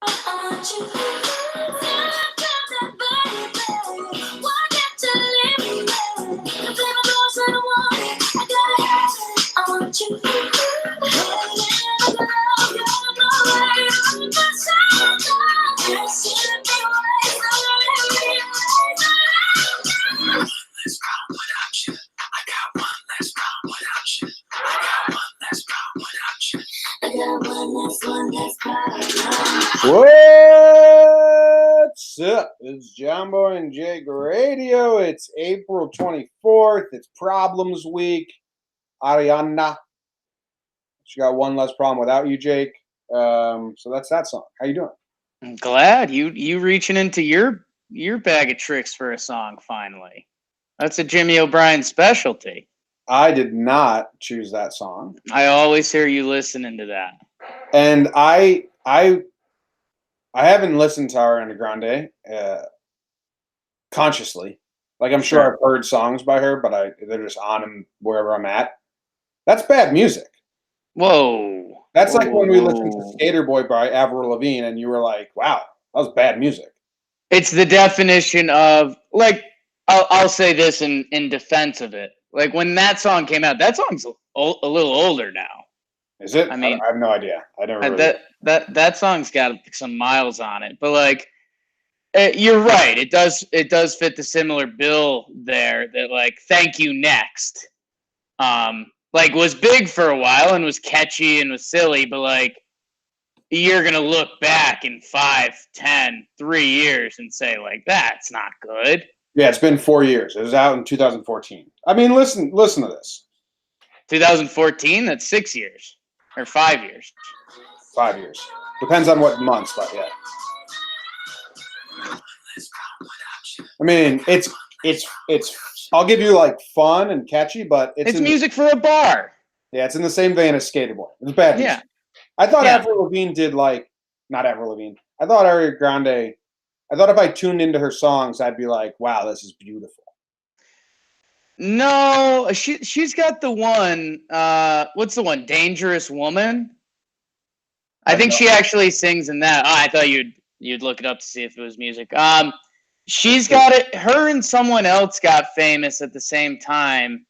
What's up? It's Jomboy and Jake Radio. It's April 24th. It's Problems Week. Ariana. She got one less problem without you, Jake. So that's that song. How you doing? I'm glad you reaching into your bag of tricks for a song finally. That's a Jimmy O'Brien specialty. I did not choose that song. I always hear you listening to that. And I haven't listened to Ariana Grande consciously. Like I'm sure I've heard songs by her, but they're just on them wherever I'm at. That's bad music. Whoa. That's like when we listened to Skater Boy by Avril Lavigne and you were like, wow, that was bad music. It's the definition of, like, I'll say this in defense of it. Like, when that song came out, that song's a little older now. Is it? I mean, I have no idea. I never really... that song's got some miles on it. But, like, you're right. It does fit the similar bill there that, like, Thank You Next. Like, was big for a while and was catchy and was silly, but, like, you're going to look back in 5, 10, 3 years and say, like, that's not good. Yeah, it's been 4 years. It was out in 2014. I mean, listen to this. 2014? That's 6 years. Or 5 years. 5 years. Depends on what months, but yeah. I mean, it's I'll give you like fun and catchy, but it's music for a bar. Yeah, it's in the same vein as Skater Boy. It's bad music. Yeah. I thought Avril Lavigne did not Avril Lavigne. I thought Ariana Grande. I thought if I tuned into her songs, I'd be like, wow, this is beautiful. No, she's got the one. What's the one? Dangerous Woman. I think she actually sings in that. Oh, I thought you'd look it up to see if it was music. She's got it. Her and someone else got famous at the same time.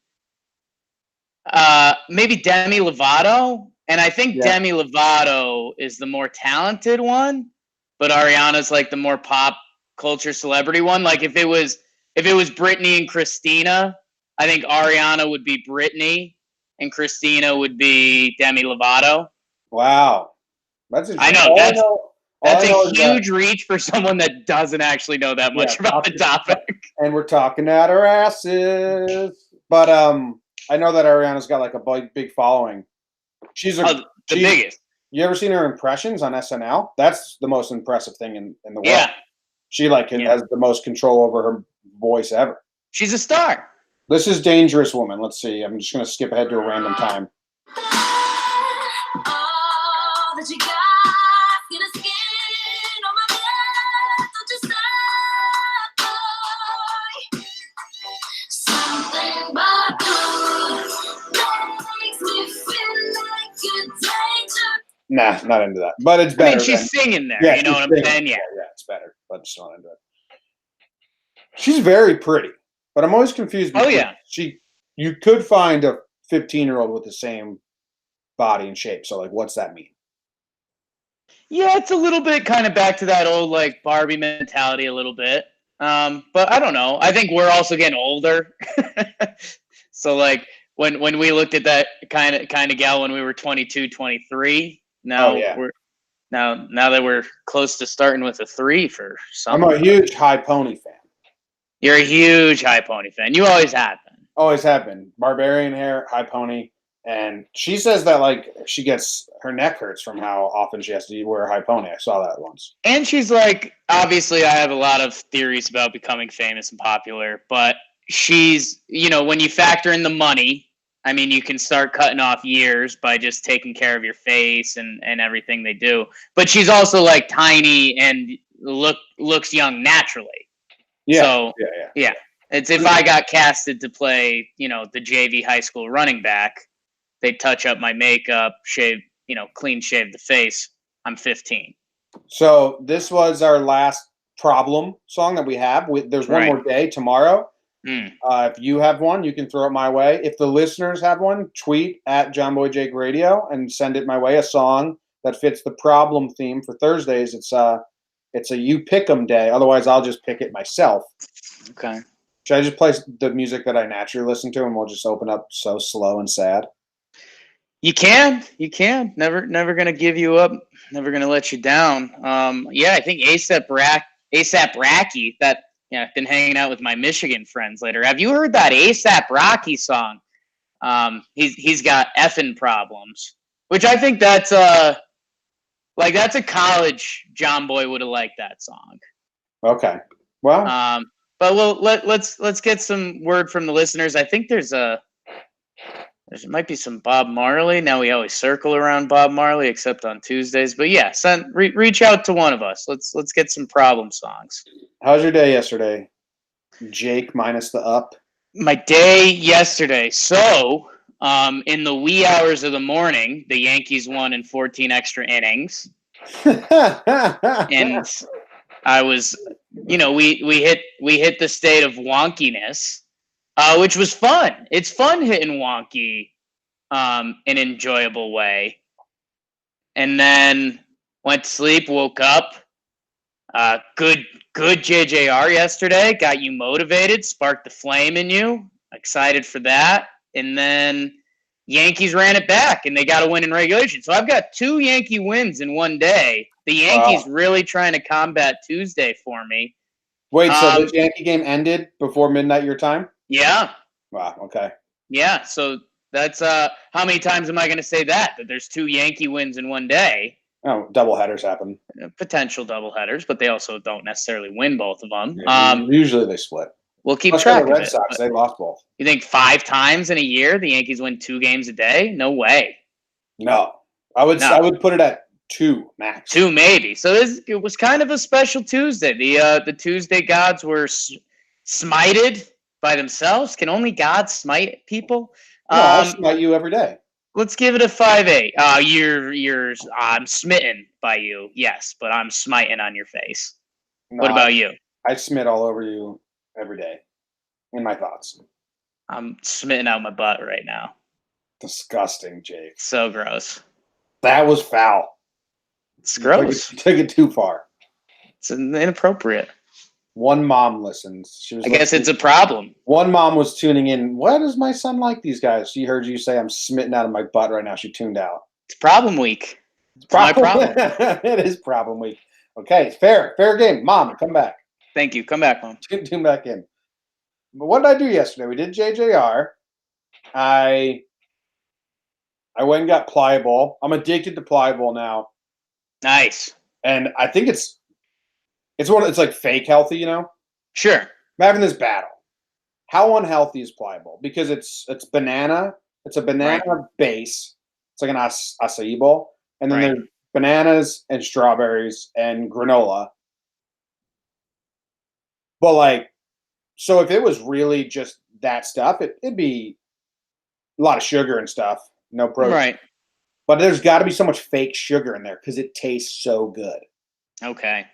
Maybe Demi Lovato, and I think Demi Lovato is the more talented one, but Ariana's like the more pop culture celebrity one. Like if it was Britney and Christina, I think Ariana would be Britney and Christina would be Demi Lovato. Wow, I know that's a huge reach for someone that doesn't actually know that much about the topic. And we're talking at our asses. But I know that Ariana's got like a big following. She's the biggest. You ever seen her impressions on SNL? That's the most impressive thing in the world. Yeah. She has the most control over her voice ever. She's a star. This is Dangerous Woman. Let's see. I'm just going to skip ahead to a random time. Nah, not into that. But it's better. I mean, she's singing there. Yeah, you know what I'm saying? Yeah, it's better. But just not into it. She's very pretty, but I'm always confused. Oh yeah, you could find a 15-year-old with the same body and shape. So like, what's that mean? Yeah, it's a little bit kind of back to that old like Barbie mentality a little bit. But I don't know. I think we're also getting older. So like when we looked at that kind of gal when we were 22, 23. Now we're now that we're close to starting with a 3 for some. I'm a huge High Pony fan. You're a huge High Pony fan. You always have been. Always have been. Barbarian hair, High Pony. And she says that like she gets her neck hurts from how often she has to wear a high pony. I saw that once. And she's like, obviously I have a lot of theories about becoming famous and popular, but she's, when you factor in the money, I mean, you can start cutting off years by just taking care of your face and everything they do. But she's also like tiny and looks young naturally. Yeah. So, yeah. It's if I got casted to play, the JV high school running back, they touch up my makeup, clean shave the face. I'm 15. So this was our last problem song that we have. There's one Right. more day tomorrow. Mm. If you have one, you can throw it my way. If the listeners have one, tweet at Jomboy Jake Radio and send it my way. A song that fits the problem theme for Thursdays. It's a you pick 'em day. Otherwise, I'll just pick it myself. Okay. Should I just play the music that I naturally listen to, and we'll just open up so slow and sad? You can. Never gonna give you up. Never gonna let you down. Yeah, I think ASAP Rocky. That I've been hanging out with my Michigan friends later. Have you heard that ASAP Rocky song? He's got effing problems, which I think that's that's a college John Boy would have liked that song. Okay. Well, but let's get some word from the listeners. I think there might be some Bob Marley. Now we always circle around Bob Marley, except on Tuesdays. But yeah, reach out to one of us. Let's get some problem songs. how's your day yesterday, Jake? Minus the up. My day yesterday. So, in the wee hours of the morning, the Yankees won in 14 extra innings, and I was, we hit the state of wonkiness, which was fun. It's fun hitting wonky, in an enjoyable way. And then went to sleep, woke up. Good JJR yesterday. Got you motivated, sparked the flame in you. Excited for that. And then Yankees ran it back, and they got a win in regulation. So I've got 2 Yankee wins in one day. The Yankees really trying to combat Tuesday for me. Wait, so the Yankee game ended before midnight your time? Yeah. Wow, okay. Yeah, so that's how many times am I going to say that there's 2 Yankee wins in one day? Oh, doubleheaders happen. Potential doubleheaders, but they also don't necessarily win both of them. Yeah, usually they split. We'll keep track the of Red it. Sox, they lost both. You think 5 times in a year the Yankees win 2 games a day? No way. No, I would put it at 2 max. 2 maybe. So it was kind of a special Tuesday. The Tuesday gods were smited by themselves. Can only God smite people? No, I'll smite you every day. Let's give it a 5-8. I'm smitten by you, yes, but I'm smiting on your face. No, what about you? I smit all over you every day in my thoughts. I'm smitten out my butt right now. Disgusting, Jake. So gross. That was foul. It's gross. You took it too far. It's inappropriate. One mom listens. I guess it's a problem. One mom was tuning in. Why does my son like these guys? She heard you say I'm smitten out of my butt right now. She tuned out. It's problem week. It's my problem. It is problem week. Okay, fair game. Mom, come back. Thank you. Come back, Mom. Tune back in. But what did I do yesterday? We did JJR. I went and got Pliable. I'm addicted to Pliable now. Nice. And I think it's like fake healthy, you know? Sure. I'm having this battle. How unhealthy is Pliable? Because it's banana. It's a banana base. It's like an acai bowl. And then there's bananas and strawberries and granola. But so if it was really just that stuff, it'd be a lot of sugar and stuff. No protein. Right. But there's got to be so much fake sugar in there because it tastes so good. Okay.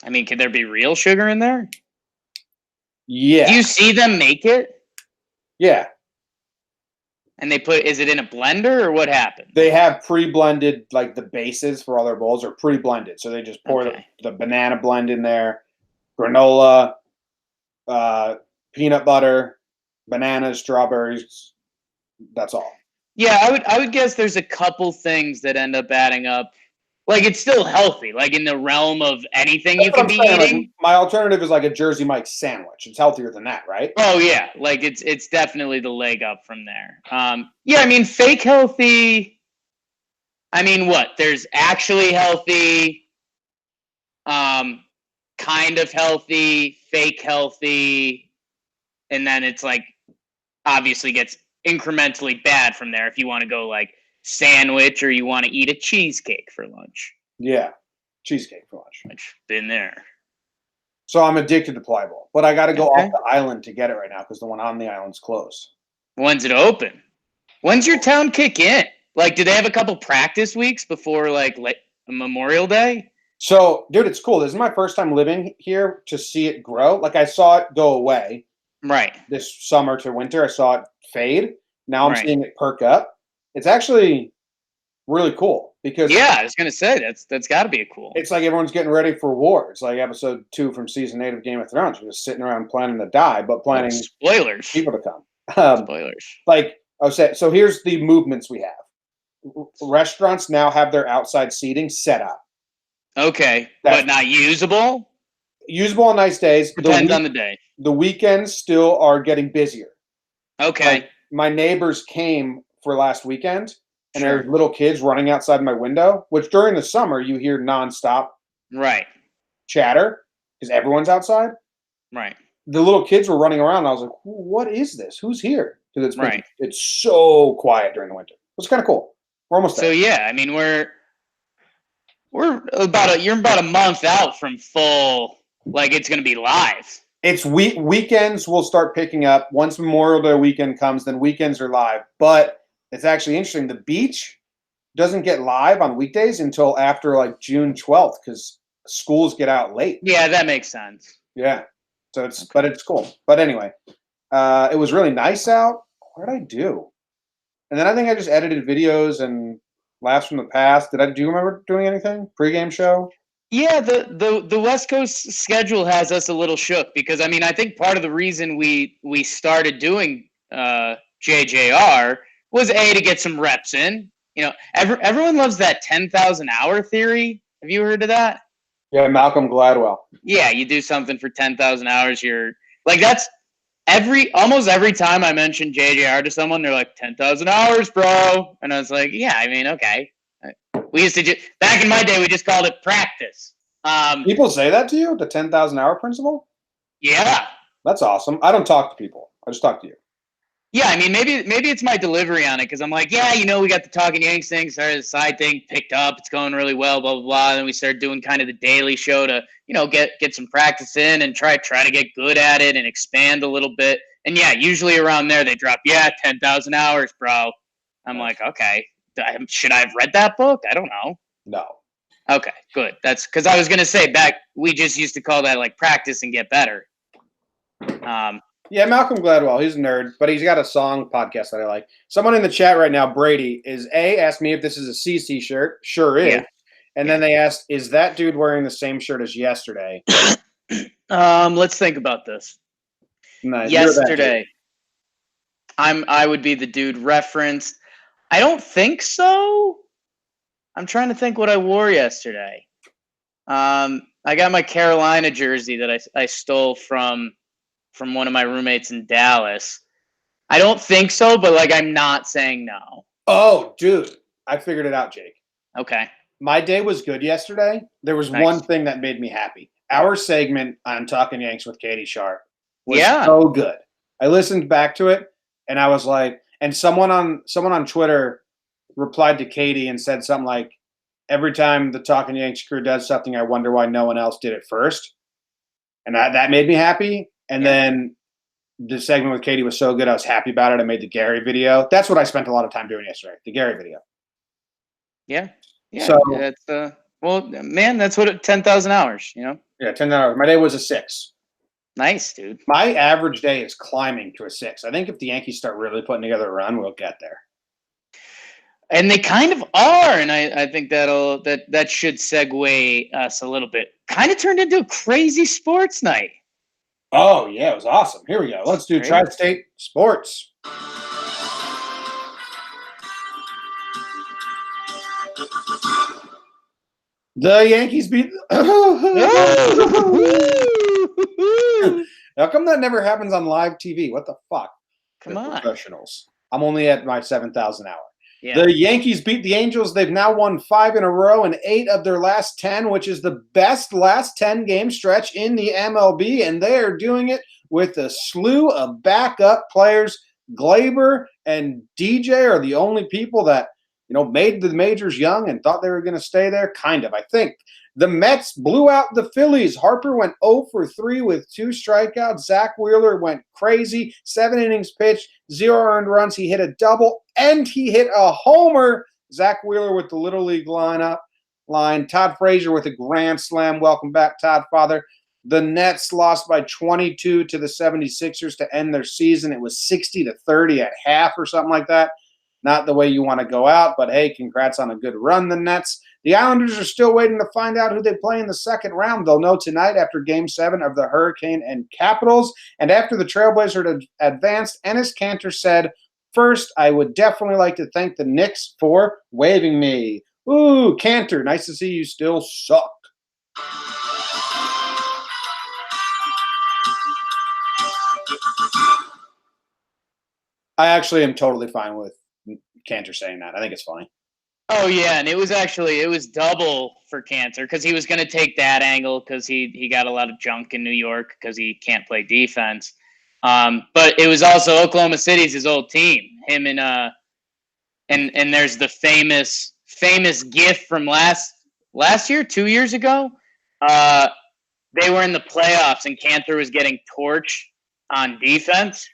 I mean, could there be real sugar in there? Yeah. Do you see them make it? Yeah. And is it in a blender or what happened? They have pre-blended, the bases for all their bowls are pre-blended. So they just pour the banana blend in there, granola, peanut butter, bananas, strawberries. That's all. Yeah, I would guess there's a couple things that end up adding up. It's still healthy, in the realm of anything you can be eating. My alternative is a Jersey Mike's sandwich. It's healthier than that, right? Oh yeah, it's definitely the leg up from there. Yeah, I mean fake healthy. I mean what? There's actually healthy, kind of healthy, fake healthy, and then it's obviously gets incrementally bad from there if you want to go sandwich or you want to eat a cheesecake for lunch. Yeah, cheesecake for lunch. Which been there. So I'm addicted to Pliable, but I got to go off the island to get it right now because the one on the island's closed. When's it open? When's your town kick in? Do they have a couple practice weeks before Memorial Day? So, dude, it's cool. This is my first time living here to see it grow. Like I saw it go away Right. this summer to winter. I saw it fade. Now I'm Right. seeing it perk up. It's actually really cool because Yeah, I was gonna say that's got to be a cool. it's like everyone's getting ready for war. It's like episode 2 from season 8 of Game of Thrones. You're just sitting around planning to die, but Oh, planning spoilers. people to come. Um, Spoilers. like I was saying, so here's the movements we have. Restaurants now have their outside seating set up. Okay, That's but not usable. usable on nice days. Depends on the day. The weekends still are getting busier. Okay. Like my neighbors came for last weekend, and Sure. there's little kids running outside my window, which during the summer you hear nonstop Right. chatter because everyone's outside. Right. The little kids were running around. And I was like, "What is this? Who's here?" Because Right. it's so quiet during the winter. It's kind of cool. We're almost So there. yeah, I mean you're about a month out from full, like it's gonna be live. It's weekends will start picking up once Memorial Day weekend comes. Then weekends are live, but it's actually interesting. The beach doesn't get live on weekdays until after like June 12th because schools get out late. Yeah, that makes sense. Yeah, so but it's cool. But anyway, it was really nice out. What did I do? And then I think I just edited videos and laughs from the past. Do you remember doing anything? Pre-game show? Yeah, the West Coast schedule has us a little shook because I mean I think part of the reason we started doing JJR was to get some reps in. You know, everyone loves that 10,000 hour theory. Have you heard of that? Yeah, Malcolm Gladwell. Yeah, you do something for 10,000 hours. You're like that's almost every time I mention JJR to someone, they're like 10,000 hours, bro, and I was like, yeah, I mean, okay. We used to back in my day, we just called it practice. People say that to you, the 10,000 hour principle? Yeah. That's awesome. I don't talk to people. I just talk to you. Yeah, I mean, maybe it's my delivery on it because I'm like, yeah, we got the Talking Yanks thing, started the side thing, picked up, it's going really well, blah blah blah. And then we started doing kind of the daily show to, get some practice in and try to get good at it and expand a little bit. And yeah, usually around there they drop, 10,000 hours, bro. I'm like, okay, should I have read that book? I don't know. No. Okay, good. That's because I was gonna say we just used to call that like practice and get better. Yeah, Malcolm Gladwell, he's a nerd, but he's got a song podcast that I like. Someone in the chat right now, Brady, asked me if this is a CC shirt. Sure is. Yeah. And then they asked, is that dude wearing the same shirt as yesterday? Let's think about this. No, Yesterday, I would be the dude referenced. I don't think so. I'm trying to think what I wore yesterday. I got my Carolina jersey that I stole from one of my roommates in Dallas. I don't think so, but like I'm not saying no. Oh, dude, I figured it out, Jake. Okay. My day was good yesterday. There was one thing that made me happy. Our segment on Talking Yanks with Katie Sharp was so good. I listened back to it, and I was like, and someone on Twitter replied to Katie and said something like, every time the Talking Yanks crew does something, I wonder why no one else did it first. And that made me happy. And then the segment with Katie was so good, I was happy about it. I made the Gary video. That's what I spent a lot of time doing yesterday, the Gary video. Yeah. Yeah. So that's well, man, that's what 10,000 hours, Yeah, 10 hours. My day was a 6. Nice, dude. My average day is climbing to a 6. I think if the Yankees start really putting together a run, we'll get there. And they kind of are, and I think that should segue us a little bit. Kind of turned into a crazy sports night. Oh yeah, it was awesome. Here we go. Let's do Tri-State Sports. The Yankees beat. How come that never happens on live TV? What the fuck? Come on, professionals. I'm only at my 7,000 hour. Yeah. The Yankees beat the Angels. They've now won 5 in a row and 8 of their last 10, which is the best last 10 game stretch in the MLB. And they are doing it with a slew of backup players. Glaber and DJ are the only people that made the majors young and thought they were going to stay there. Kind of, I think. The Mets blew out the Phillies. Harper went 0 for 3 with 2 strikeouts. Zach Wheeler went crazy. 7 innings pitched, 0 earned runs. He hit a double, and he hit a homer. Zach Wheeler with the Little League lineup line. Todd Frazier with a grand slam. Welcome back, Todd Father. The Nets lost by 22 to the 76ers to end their season. It was 60-30 at half or something like that. Not the way you want to go out, but hey, congrats on a good run, the Nets. The Islanders are still waiting to find out who they play in the second round. They'll know tonight after Game 7 of the Hurricane and Capitals. And after the Trailblazers advanced, Enes Kanter said, "First, I would definitely like to thank the Knicks for waiving me." Ooh, Kanter, nice to see you still suck. I actually am totally fine with Kanter saying that. I think it's funny. Oh yeah, and it was double for Kanter because he was going to take that angle because he got a lot of junk in New York because he can't play defense. But it was also Oklahoma City's his old team. Him and there's the famous GIF from last year, 2 years ago. They were in the playoffs and Kanter was getting torched on defense,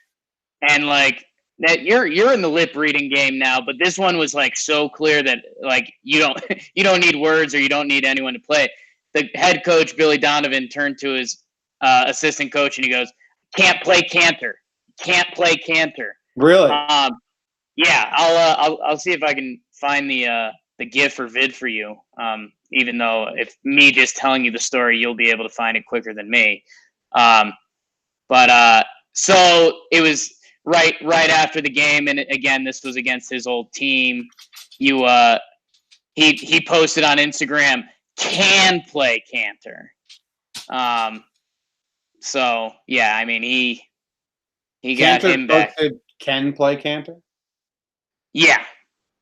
and like. That you're in the lip reading game now, but this one was like so clear that like you don't need words or you don't need anyone to play. The head coach Billy Donovan turned to his assistant coach and he goes, "Can't play Kanter, can't play Kanter." Really? Yeah, I'll see if I can find the GIF or vid for you. Even though if me just telling you the story, you'll be able to find it quicker than me. So it was. Right after the game, and again, this was against his old team. He posted on Instagram, "Can play Kanter." So yeah, I mean he got him back. Can play Kanter? Yeah.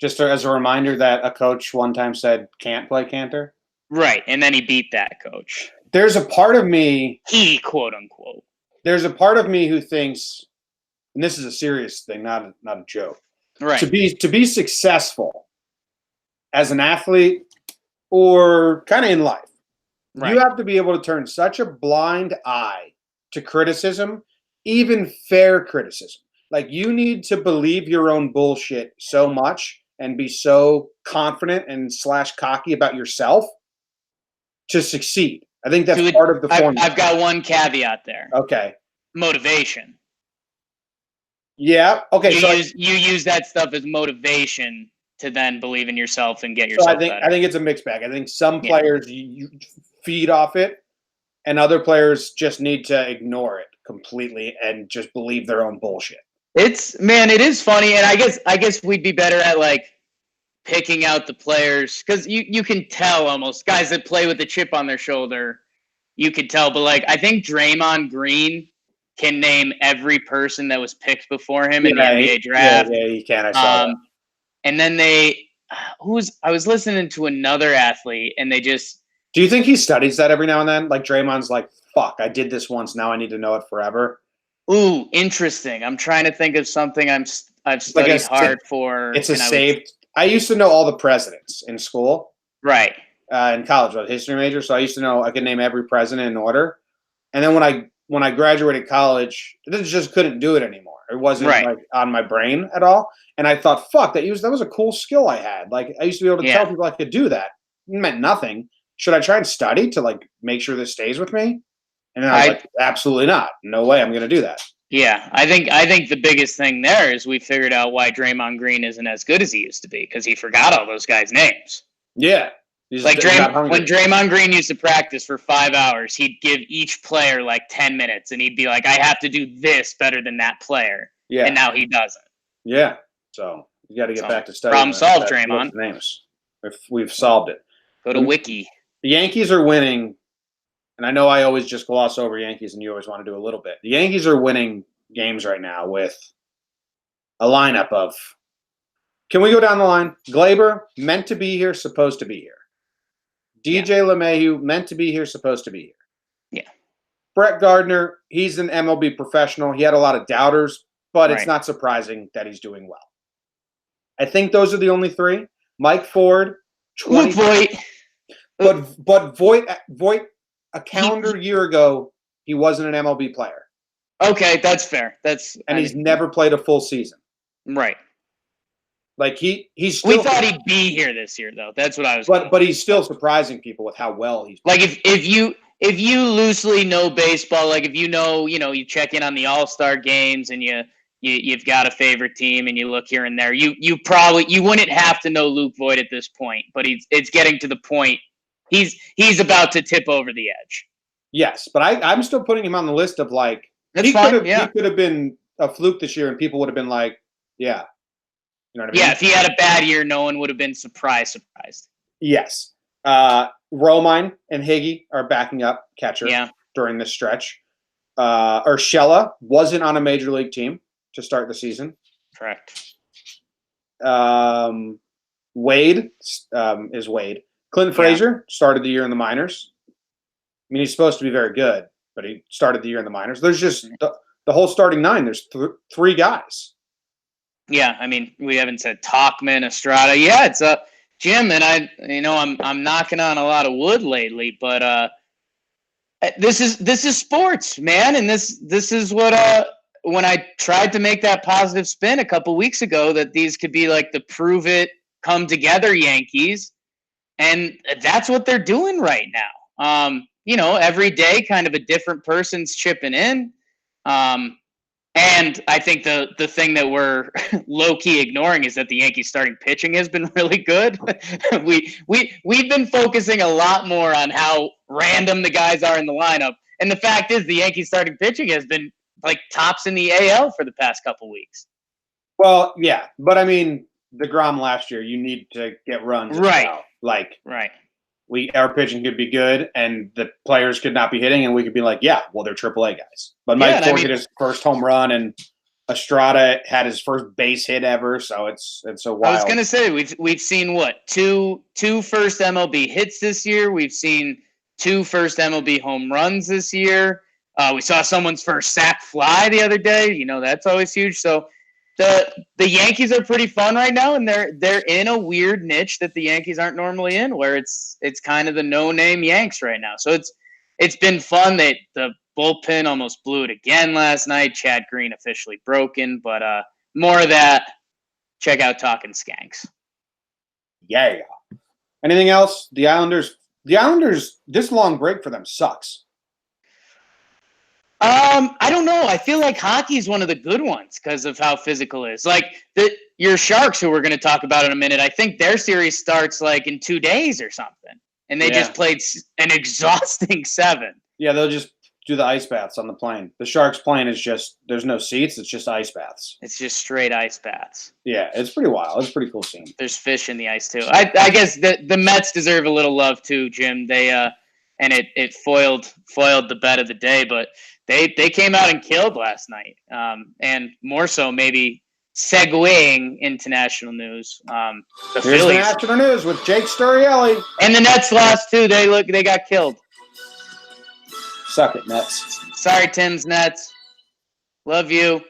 Just as a reminder that a coach one time said can't play Kanter. Right, and then he beat that coach. There's a part of me. He quote unquote. There's a part of me who thinks. And this is a serious thing, not a joke. Right. To be successful as an athlete or kind of in life, right. You have to be able to turn such a blind eye to criticism, even fair criticism. Like you need to believe your own bullshit so much and be so confident and / cocky about yourself to succeed. I think that's part of the formula. I've got one caveat there. Okay. Motivation. Yeah. Okay. You use that stuff as motivation to then believe in yourself and get yourself better. I think it's a mixed bag. I think some players you feed off it, and other players just need to ignore it completely and just believe their own bullshit. It is funny, and I guess we'd be better at like picking out the players because you can tell almost guys that play with a chip on their shoulder. You could tell, but like I think Draymond Green can name every person that was picked before him in the NBA draft. Yeah, you can. I saw that. And then I was listening to another athlete, and they just. Do you think he studies that every now and then? Like Draymond's like, "Fuck, I did this once. Now I need to know it forever." Ooh, interesting. I'm trying to think of something I've studied hard for. It's a saved. I used to know all the presidents in school. Right. In college, I was a history major, so I used to know I could name every president in order. And then when I graduated college, I just couldn't do it anymore. It wasn't like on my brain at all. And I thought, fuck, that was a cool skill I had. Like I used to be able to tell people I could do that. It meant nothing. Should I try and study to like make sure this stays with me? And then I was like, absolutely not. No way I'm going to do that. Yeah, I think the biggest thing there is we figured out why Draymond Green isn't as good as he used to be because he forgot all those guys' names. Yeah. Like when Draymond Green used to practice for 5 hours, he'd give each player like 10 minutes, and he'd be like, "I have to do this better than that player." Yeah. And now he doesn't. Yeah. So you got to get back to studying. Problem solved, Draymond. Names. We've solved it. Go to Wiki. The Yankees are winning, and I know I always just gloss over Yankees, and you always want to do a little bit. The Yankees are winning games right now with a lineup of. Can we go down the line? Glaber, meant to be here, supposed to be here. DJ LeMahieu, meant to be here, supposed to be here. Yeah. Brett Gardner, he's an MLB professional. He had a lot of doubters, but it's not surprising that he's doing well. I think those are the only three. Mike Ford. Luke Voit. But Voit, a calendar year ago, he wasn't an MLB player. Okay, that's fair. He's never played a full season. Right. Like he's We still. thought he'd be here this year, though. That's what I was. But he's still surprising people with how well he's. Like if you loosely know baseball, like if you check in on the All-Star games and you've got a favorite team and you look here and there, you wouldn't have to know Luke Voigt at this point, but it's getting to the point he's about to tip over the edge. Yes, but I'm still putting him on the list of like That's fine. Yeah. He could have been a fluke this year and people would have been like, yeah. You know what I mean? Yeah, if he had a bad year, no one would have been surprised. Yes. Romine and Higgy are backing up catcher during this stretch. Urshela wasn't on a major league team to start the season. Correct. Wade is Wade. Clinton Frazier started the year in the minors. I mean, he's supposed to be very good, but he started the year in the minors. There's just the whole starting nine. There's three guys. Yeah, I mean, we haven't said Talkman, Estrada. Yeah, it's Jim, and I'm knocking on a lot of wood lately, but this is sports, man, and this is what when I tried to make that positive spin a couple weeks ago that these could be like the prove it come together Yankees, and that's what they're doing right now. Every day, kind of a different person's chipping in. And I think the thing that we're low-key ignoring is that the Yankees starting pitching has been really good. We've been focusing a lot more on how random the guys are in the lineup. And the fact is the Yankees starting pitching has been like tops in the AL for the past couple weeks. Well, yeah. But I mean, DeGrom last year, you need to get runs. Right. Well. Like, right. Our pitching could be good, and the players could not be hitting, and we could be like, yeah, well, they're AAA guys. But Mike Ford hit his first home run, and Estrada had his first base hit ever, so it's so wild. I was gonna say we've seen what two first MLB hits this year. We've seen 2 first MLB home runs this year. We saw someone's first sac fly the other day. That's always huge. So the Yankees are pretty fun right now, and they're in a weird niche that the Yankees aren't normally in, where it's kind of the no-name Yanks right now. So it's been fun. The bullpen almost blew it again last night. Chad Green officially broken, but more of that. Check out Talking Skanks. Yeah. Anything else? The Islanders. This long break for them sucks. I don't know. I feel like hockey is one of the good ones because of how physical it is. Like your Sharks, who we're going to talk about in a minute, I think their series starts like in 2 days or something. And they just played an exhausting 7. Yeah, they'll just do the ice baths on the plane. The Sharks plane is just, there's no seats. It's just ice baths. It's just straight ice baths. Yeah, it's pretty wild. It's a pretty cool scene. There's fish in the ice too. I guess the Mets deserve a little love too, Jim. They and it foiled the bet of the day, but they came out and killed last night. And more so maybe segueing into national news. The Phillies. The national news with Jake Sturrielli. And the Nets lost too. They got killed. Suck it, Nets. Sorry, Tim's Nets. Love you.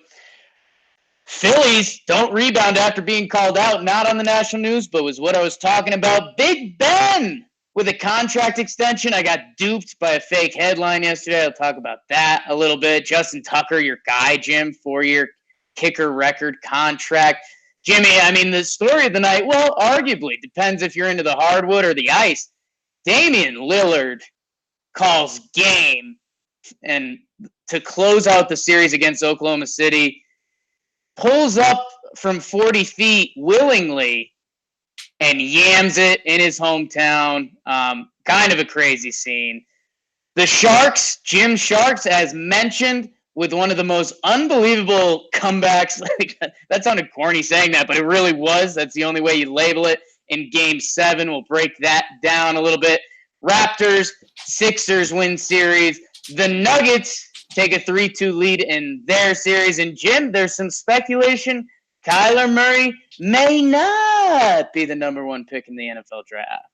Phillies don't rebound after being called out. Not on the national news, but was what I was talking about. Big Ben with a contract extension. I got duped by a fake headline yesterday. I'll talk about that a little bit. Justin Tucker, your guy, Jim, 4-year kicker record contract. Jimmy, I mean, the story of the night, well, arguably, depends if you're into the hardwood or the ice. Damian Lillard calls game and to close out the series against Oklahoma City, pulls up from 40 feet willingly and yams it in his hometown. Kind of a crazy scene. The Sharks, Jim Sharks, as mentioned, with one of the most unbelievable comebacks. That sounded corny saying that, but it really was. That's the only way you label it. In Game 7, we'll break that down a little bit. Raptors, Sixers win series. The Nuggets take a 3-2 lead in their series. And Jim, there's some speculation Kyler Murray may not be the number 1 pick in the NFL draft.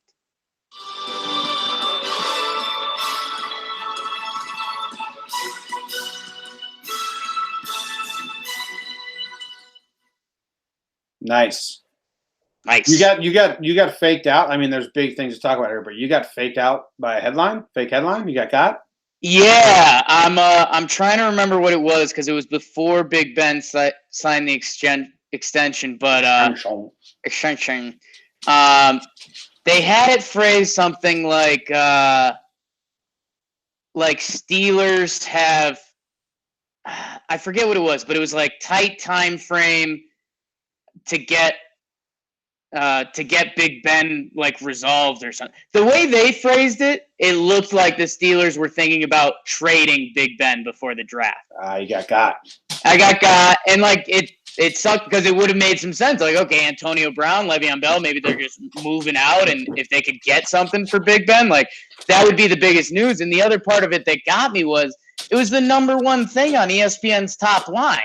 Nice. You got faked out. I mean, there's big things to talk about here, but you got faked out by a headline. Fake headline. You got? Yeah, I'm trying to remember what it was because it was before Big Ben signed the extension. But extension. They had it phrased something like Steelers have, I forget what it was, but it was like tight time frame to get Big Ben like resolved or something. The way they phrased it, it looked like the Steelers were thinking about trading Big Ben before the draft. You got. I got, and like it sucked because it would have made some sense. Like, okay, Antonio Brown, Le'Veon Bell, maybe they're just moving out, and if they could get something for Big Ben, like that would be the biggest news. And the other part of it that got me was it was the number one thing on ESPN's top line.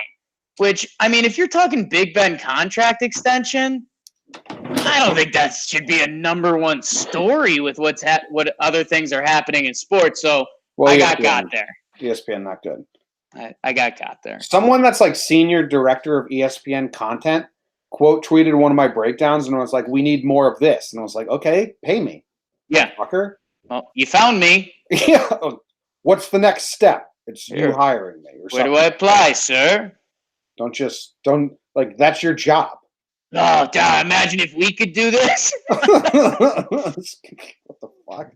Which, I mean, if you're talking Big Ben contract extension, I don't think that should be a number one story with what other things are happening in sports. So I got there. ESPN not good. I got there. Someone that's like senior director of ESPN content quote tweeted one of my breakdowns and was like, "We need more of this," and I was like, "Okay, pay me." Yeah, fucker. Well, you found me. Yeah. What's the next step? It's you hiring me. Or Where do I apply, sir? Don't like that's your job. Oh, God, imagine if we could do this. What the fuck?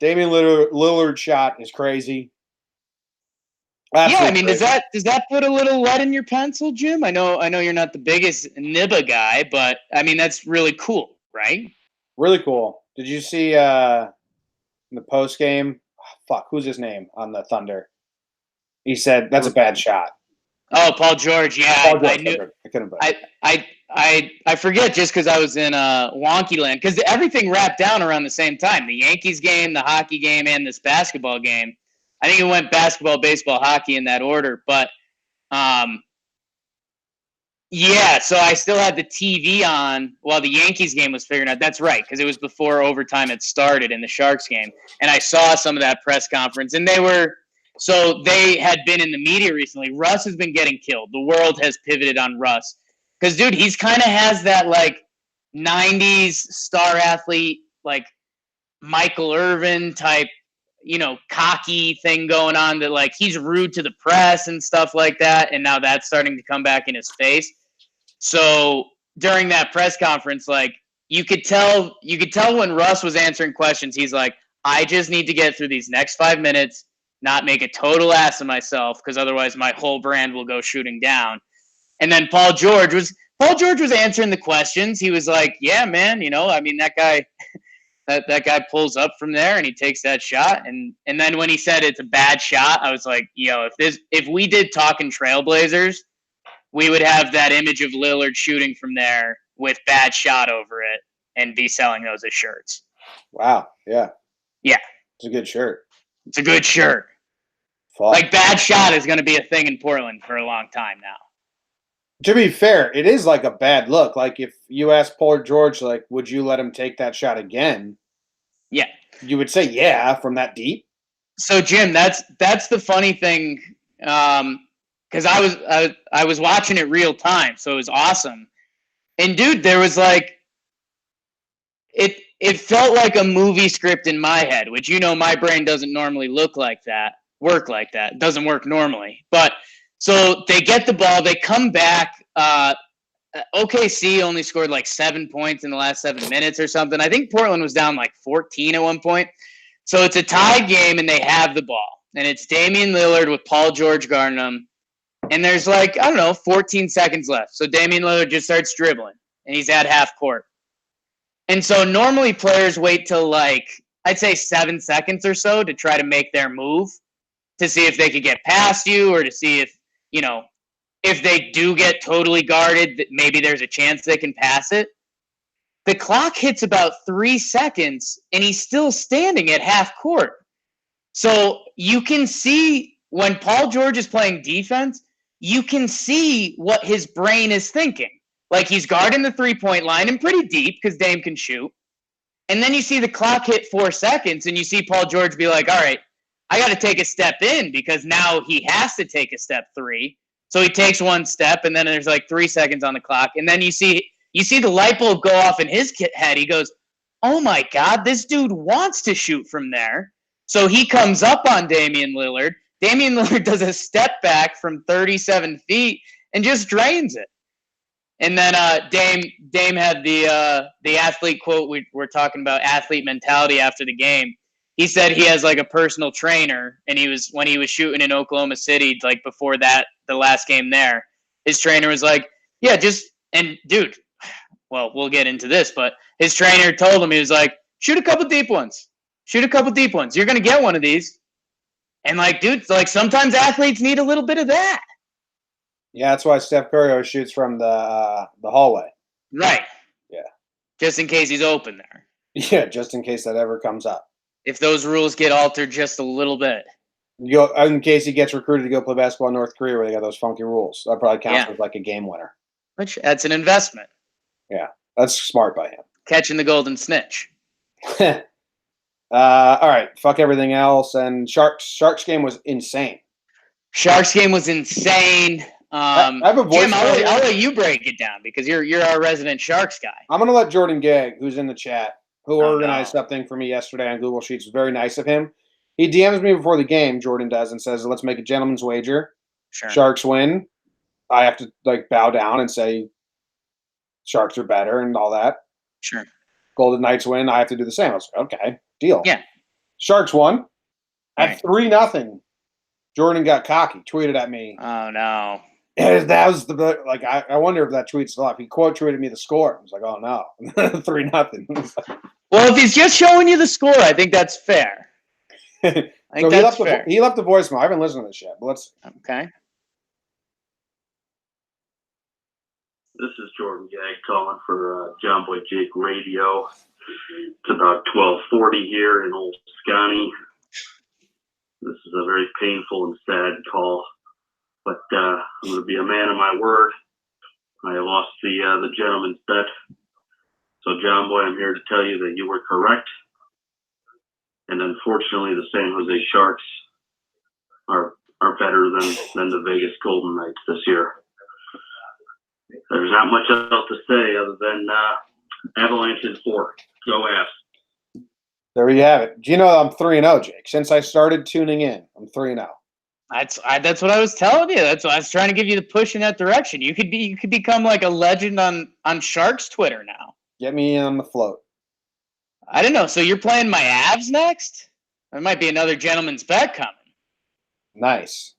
Damian Lillard shot is crazy. Absolutely yeah, I mean, crazy. does that put a little lead in your pencil, Jim? I know you're not the biggest Nibba guy, but I mean that's really cool, right? Really cool. Did you see in the post game? Who's his name on the Thunder? He said that's a bad shot. Oh, Paul George. Yeah, Paul George, I knew. I couldn't. I forget just because I was in wonky land because everything wrapped down around the same time. The Yankees game, the hockey game, and this basketball game. I think it went basketball, baseball, hockey in that order. But yeah, so I still had the TV on while the Yankees game was figuring out. That's right, because it was before overtime had started in the Sharks game. And I saw some of that press conference, and they had been in the media recently. Russ has been getting killed. The world has pivoted on Russ. Because, dude, he's kind of has that, like, 90s star athlete, like, Michael Irvin type, cocky thing going on that, like, he's rude to the press and stuff like that, and now that's starting to come back in his face. So during that press conference, like, you could tell when Russ was answering questions, he's like, I just need to get through these next 5 minutes, not make a total ass of myself, because otherwise my whole brand will go shooting down. And then Paul George was answering the questions. He was like, yeah, man, I mean, that guy that guy pulls up from there and he takes that shot. And then when he said it's a bad shot, I was like, if we did Talking Trailblazers, we would have that image of Lillard shooting from there with bad shot over it and be selling those as shirts. Wow. Yeah. Yeah. It's a good shirt. It's a good shirt. Fuck. Like, bad shot is going to be a thing in Portland for a long time now. To be fair, it is like a bad look. Like, if you ask Paul George, like, would you let him take that shot again? Yeah. You would say, yeah, from that deep. So, Jim, that's the funny thing, because I was watching it real time, so it was awesome. And, dude, there was, like, it felt like a movie script in my head, which, my brain doesn't normally work like that. It doesn't work normally. But so they get the ball, they come back. OKC only scored like 7 points in the last 7 minutes or something. I think Portland was down like 14 at one point. So it's a tie game and they have the ball. And it's Damian Lillard with Paul George guarding him. And there's 14 seconds left. So Damian Lillard just starts dribbling and he's at half court. And so normally players wait till I'd say 7 seconds or so to try to make their move to see if they could get past you or to see if, if they do get totally guarded, that maybe there's a chance they can pass it. The clock hits about 3 seconds and he's still standing at half court. So you can see when Paul George is playing defense, you can see what his brain is thinking. Like, he's guarding the 3-point line and pretty deep because Dame can shoot. And then you see the clock hit 4 seconds and you see Paul George be like, all right, I got to take a step in because now he has to take a step 3. So he takes one step and then there's 3 seconds on the clock. And then you see the light bulb go off in his head. He goes, oh my God, this dude wants to shoot from there. So he comes up on Damian Lillard. Damian Lillard does a step back from 37 feet and just drains it. And then Dame had the athlete quote. We're talking about athlete mentality after the game. He said he has like a personal trainer, and when he was shooting in Oklahoma City, like before that, the last game there, his trainer was like, yeah, dude, well, we'll get into this, but his trainer told him, he was like, shoot a couple deep ones. Shoot a couple deep ones. You're going to get one of these. And like, dude, like sometimes athletes need a little bit of that. Yeah, that's why Steph Curry always shoots from the hallway. Right. Yeah. Just in case he's open there. Yeah, just in case that ever comes up. If those rules get altered just a little bit. In case he gets recruited to go play basketball in North Korea where they got those funky rules. That probably counts as like a game winner. Which that's an investment. Yeah, that's smart by him. Catching the golden snitch. All right, fuck everything else. And Sharks game was insane. Sharks game was insane. I have a voice. Jim, I'll let you break it down because you're our resident Sharks guy. I'm gonna let Jordan Gagg, who's in the chat, who organized something for me yesterday on Google Sheets. It was very nice of him. He DMs me before the game, Jordan does, and says, let's make a gentleman's wager. Sure. Sharks win. I have to like bow down and say Sharks are better and all that. Sure. Golden Knights win. I have to do the same. I was like, okay, deal. Yeah. Sharks won at 3-0. Jordan got cocky, tweeted at me. Oh no. And that was I wonder if that tweet's still up. He quote tweeted me the score. I was like, oh no, 3-0. Well, if he's just showing you the score, I think that's fair. He left the voicemail. I haven't listened to this yet, but let's. Okay. This is Jordan Gagg calling for Jomboy Jake Radio. It's about 12:40 here in Old Scotty. This is a very painful and sad call, but I'm going to be a man of my word. I lost the gentleman's bet. So, Jomboy, I'm here to tell you that you were correct. And unfortunately, the San Jose Sharks are better than the Vegas Golden Knights this year. There's not much else to say other than Avalanche is 4. Go Avs. There you have it. Do you know I'm 3-0, Jake? Since I started tuning in, I'm 3-0. That's what I was telling you. That's what I was trying to give you the push in that direction. You could become like a legend on Sharks Twitter now. Get me in on the float. I don't know. So you're playing my Avs next? There might be another gentleman's bet coming. Nice.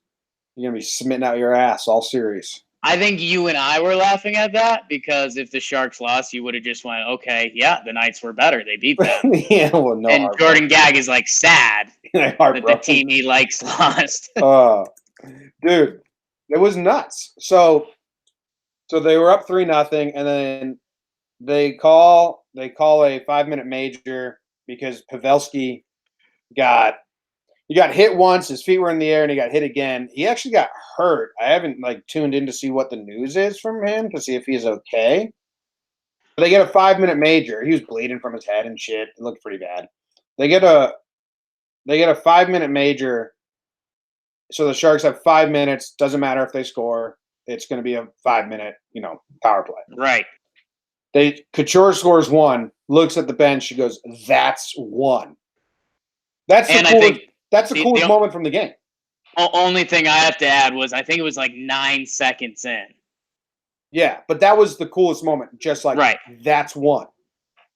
You're gonna be smitten out your ass all series. I think you and I were laughing at that because if the Sharks lost, you would have just went, okay, yeah, the Knights were better. They beat them. Yeah, well, no. And Jordan Gagg is like sad that the team he likes lost. Dude, it was nuts. So they were up 3-0, and then they call a 5-minute major because Pavelski got hit once, his feet were in the air, and he got hit again. He actually got hurt. I haven't tuned in to see what the news is from him to see if he's okay. But they get a 5-minute major. He was bleeding from his head and shit. It looked pretty bad. They get a 5-minute major. So the Sharks have 5 minutes. Doesn't matter if they score. It's going to be a 5-minute, power play. Right. Couture scores 1, looks at the bench. She goes, "That's 1." That's the coolest moment from the game. Only thing I have to add was I think it was like 9 seconds in. Yeah, but that was the coolest moment. Just like, right. That's 1.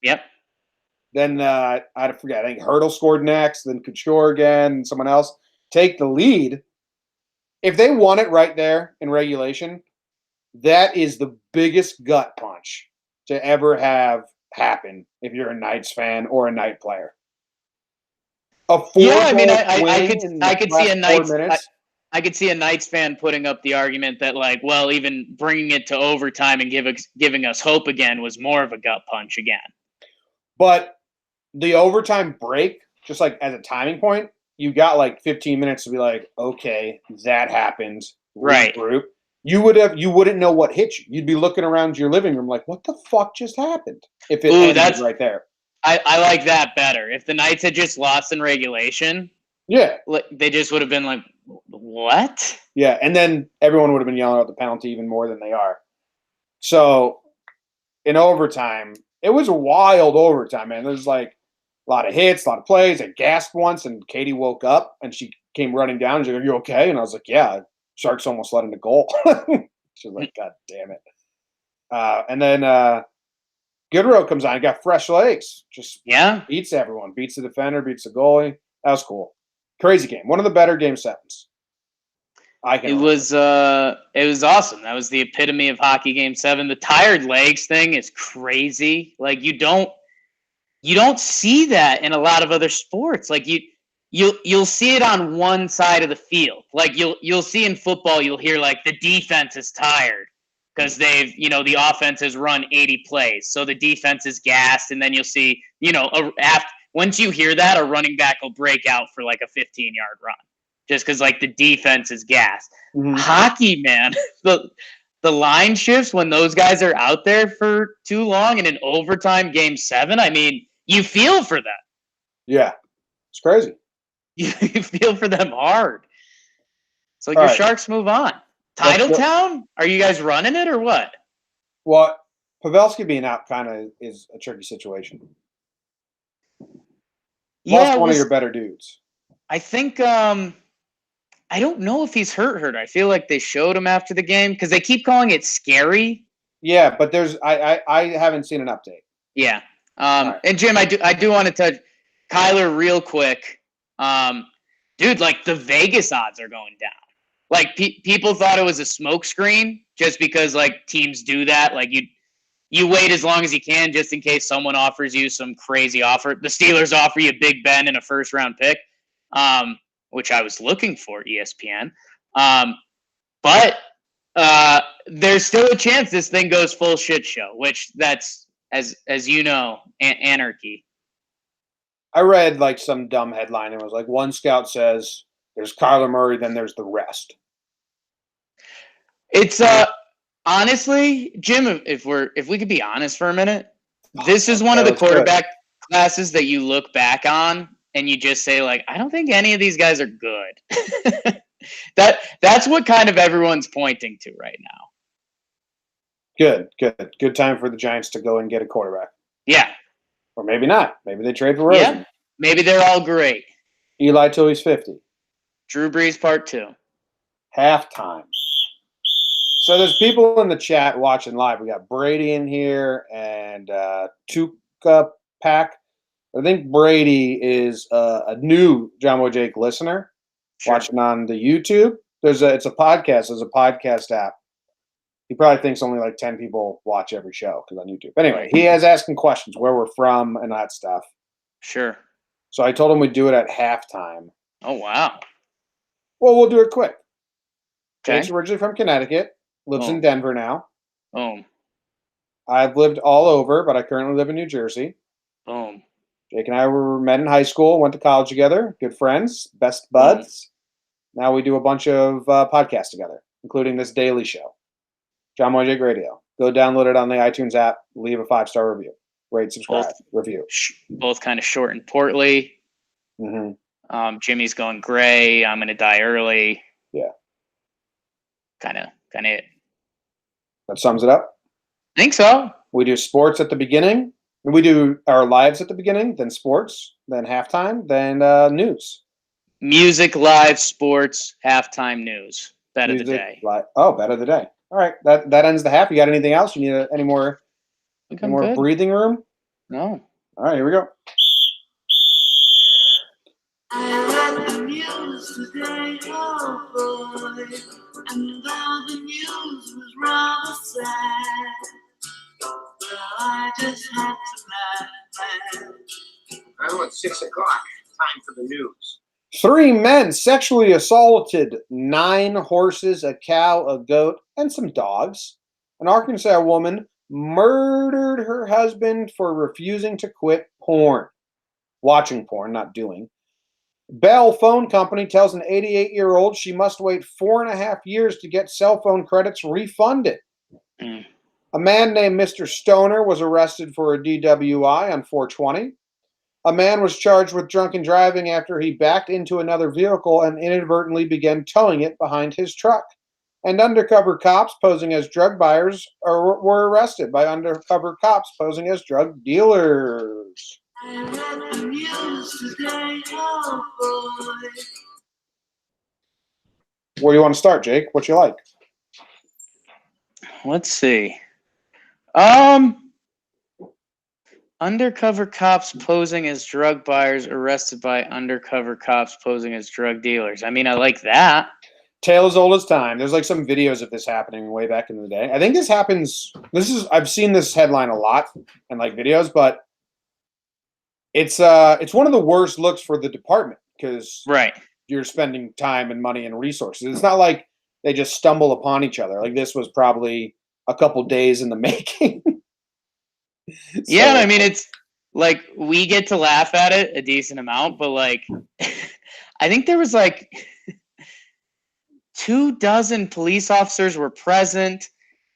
Yep. Then I forget. I think Hurdle scored next. Then Couture again. And someone else take the lead. If they won it right there in regulation, that is the biggest gut punch to ever have happen if you're a Knights fan or a Knight player. I could see a Knights. I could see a Knights fan putting up the argument that, like, well, even bringing it to overtime and giving us hope again was more of a gut punch again. But the overtime break, just like as a timing point, you got like 15 minutes to be like, okay, that happened. Right. Regroup. You wouldn't know what hit you. You'd be looking around your living room like, what the fuck just happened? If it ended right there. I like that better. If the Knights had just lost in regulation, yeah, they just would have been like, what? Yeah, and then everyone would have been yelling out the penalty even more than they are. So in overtime, it was a wild overtime, man. There's like a lot of hits, a lot of plays. I gasped once, and Katie woke up, and she came running down. And she's like, "Are you okay?" And I was like, "Yeah." Sharks almost let in the goal. She's like, "God damn it." And then Goodrow comes on. He got fresh legs. Just beats everyone. Beats the defender. Beats the goalie. That was cool. Crazy game. One of the better game sevens. It was awesome. That was the epitome of hockey game 7. The tired legs thing is crazy. Like you don't see that in a lot of other sports. Like you'll see it on one side of the field. Like you'll see in football, you'll hear like the defense is tired because they've, the offense has run 80 plays. So the defense is gassed. And then you'll see, once you hear that, a running back will break out for like a 15-yard run just because like the defense is gassed. Mm-hmm. Hockey, man, the line shifts when those guys are out there for too long in an overtime game 7. I mean, you feel for them. Yeah, it's crazy. You feel for them hard. So your Sharks move on. Titletown? Are you guys running it or what? Well, Pavelski being out kind of is a tricky situation. Lost one of your better dudes. I think I don't know if he's hurt. I feel like they showed him after the game because they keep calling it scary. Yeah, but I haven't seen an update. Yeah. And Jim, I do want to touch Kyler real quick. Dude, like the Vegas odds are going down. Like people thought it was a smoke screen just because like teams do that. Like you wait as long as you can just in case someone offers you some crazy offer. The Steelers offer you Big Ben and a first-round pick, which I was looking for, ESPN. But there's still a chance this thing goes full shit show, which that's, as you know, anarchy. I read like some dumb headline. It was like one scout says there's Kyler Murray, then there's the rest. It's honestly, Jim, if we could be honest for a minute, this is one of the quarterback classes that you look back on and you just say like, I don't think any of these guys are good. That's what kind of everyone's pointing to right now. Good time for the Giants to go and get a quarterback. Yeah. Or maybe not. Maybe they trade for Rosen. Yeah. Maybe they're all great. Eli till he's 50. Drew Brees Part 2. Halftime. So there's people in the chat watching live. We got Brady in here and Tuka Pack. I think Brady is a new Jomboy Jake listener watching on the YouTube. It's a podcast. There's a podcast app. He probably thinks only like 10 people watch every show because on YouTube. Anyway, he has asking questions, where we're from and that stuff. Sure. So I told him we'd do it at halftime. Oh, wow. Well, we'll do it quick. Okay. Jake's originally from Connecticut. Lives in Denver now. Boom. I've lived all over, but I currently live in New Jersey. Boom. Jake and I were met in high school, went to college together, good friends, best buds. Now we do a bunch of podcasts together, including this daily show, Jomboy Jake Radio. Go download it on the iTunes app, leave a 5-star review, rate, subscribe, review. Both kind of short and portly. Mm-hmm. Jimmy's going gray. I'm going to die early. Yeah. Kind of it. That sums it up. I think so. We do sports at the beginning. We do our lives at the beginning, then sports, then halftime, then news. Music, live, sports, halftime, news. Bet of the day. Bet of the day. All right, that ends the half. You got anything else? You need any more breathing room? No. All right, here we go. I read the news today, oh boy, and though the news was rather sad, well, I just had to laugh. Well, it's 6 o'clock. Time for the news. 3 men sexually assaulted 9 horses, a cow, a goat, and some dogs. An Arkansas woman murdered her husband for refusing to quit porn. Watching porn, not doing. Bell Phone Company tells an 88-year-old she must wait 4.5 years to get cell phone credits refunded. A man named Mr. Stoner was arrested for a DWI on 420. A man was charged with drunken driving after he backed into another vehicle and inadvertently began towing it behind his truck. And undercover cops posing as drug buyers were arrested by undercover cops posing as drug dealers. I read the news today, oh boy. Where do you want to start, Jake? What you like? Let's see. Undercover cops posing as drug buyers arrested by undercover cops posing as drug dealers. I mean, I like that. Tale as old as time. There's like some videos of this happening way back in the day. I think this happens. I've seen this headline a lot and like videos, but it's one of the worst looks for the department because Right. you're spending time and money and resources. It's not like they just stumble upon each other. Like this was probably a couple days in the making. Yeah, I mean, it's like we get to laugh at it a decent amount, but like, I think there was like 24 police officers were present.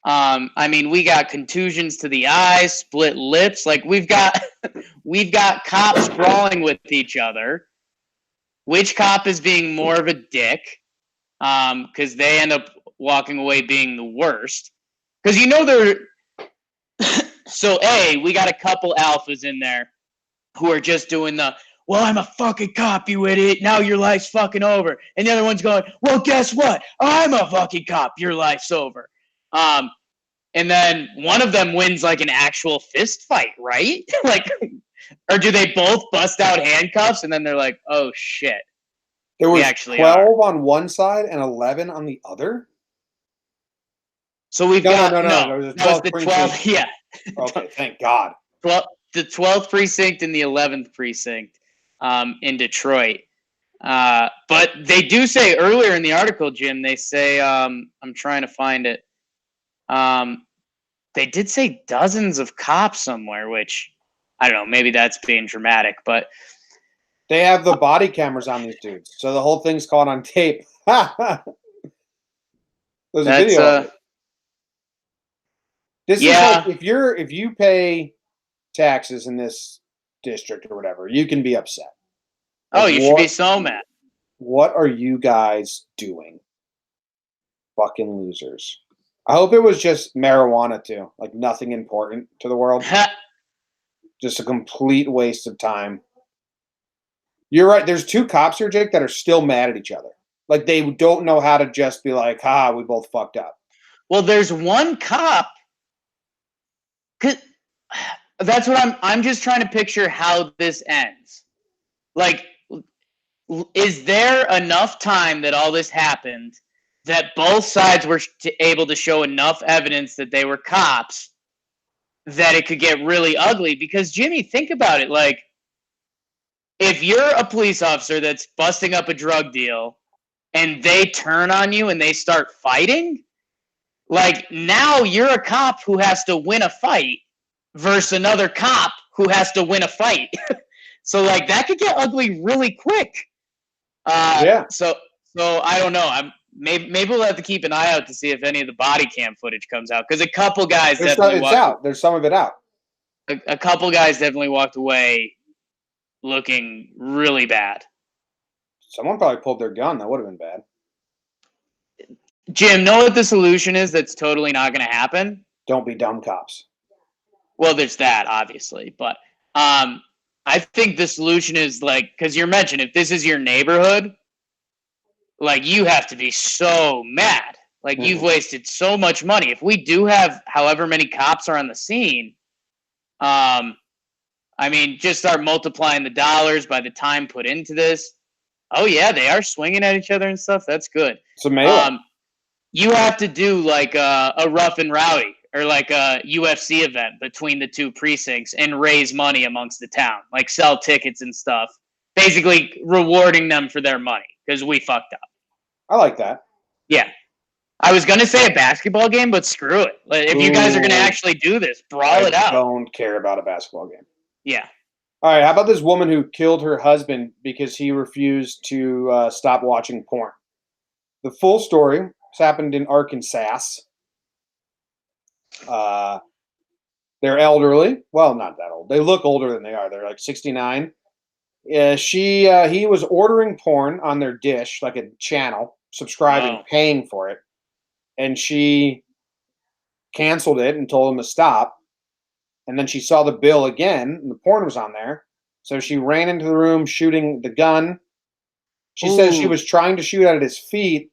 I mean, we got contusions to the eyes, split lips. Like we've got cops brawling with each other. Which cop is being more of a dick? Because they end up walking away being the worst. Because they're. So we got a couple alphas in there who are just doing well, I'm a fucking cop, you idiot. Now your life's fucking over. And the other one's going, well, guess what? I'm a fucking cop. Your life's over. And then one of them wins like an actual fist fight, right? Like, or do they both bust out handcuffs and then they're like, oh shit. There was 12 on one side and 11 on the other. So we've got no. There was the 12. Yeah. Okay, thank God. The 12th precinct and the 11th precinct in Detroit. But they do say earlier in the article, Jim, they say, I'm trying to find it. They did say dozens of cops somewhere, which I don't know, maybe that's being dramatic, but they have the body cameras on these dudes. So the whole thing's caught on tape. There's a video of it. This is like if you pay taxes in this district or whatever, you can be upset. Like, you should be so mad. What are you guys doing? Fucking losers. I hope it was just marijuana too. Like nothing important to the world. Just a complete waste of time. You're right. There's two cops here, Jake, that are still mad at each other. Like they don't know how to just be like, we both fucked up. Well, there's one cop. That's what I'm just trying to picture how this ends. Like, is there enough time that all this happened that both sides were able to show enough evidence that they were cops that it could get really ugly? Because, Jimmy, think about it. Like, if you're a police officer that's busting up a drug deal and they turn on you and they start fighting, like, now you're a cop who has to win a fight versus another cop who has to win a fight. So, like, that could get ugly really quick. Yeah. So I don't know. Maybe we'll have to keep an eye out to see if any of the body cam footage comes out. Because a couple guys definitely it's out. There's some of it out. A couple guys definitely walked away looking really bad. Someone probably pulled their gun. That would have been bad. Jim, know what the solution is that's totally not going to happen? Don't be dumb cops. Well, there's that, obviously. But I think the solution is, like, because you're mentioning, if this is your neighborhood, like, you have to be so mad. Like, you've wasted so much money. If we do have however many cops are on the scene, I mean, just start multiplying the dollars by the time put into this. Oh, yeah, they are swinging at each other and stuff. That's good. It's a melee. You have to do, like, a rough and rowdy or, like, a UFC event between the two precincts and raise money amongst the town. Like, sell tickets and stuff. Basically rewarding them for their money because we fucked up. I like that. Yeah. I was going to say a basketball game, but screw it. Like, if you guys are going to actually do this, brawl it out. I don't care about a basketball game. Yeah. All right, how about this woman who killed her husband because he refused to stop watching porn? The full story has happened in Arkansas. They're elderly. Well, not that old. They look older than they are. They're like 69. He was ordering porn on their dish, like a channel, subscribing, paying for it. And she canceled it and told him to stop. And then she saw the bill again, and the porn was on there. So she ran into the room shooting the gun. She says she was trying to shoot at his feet,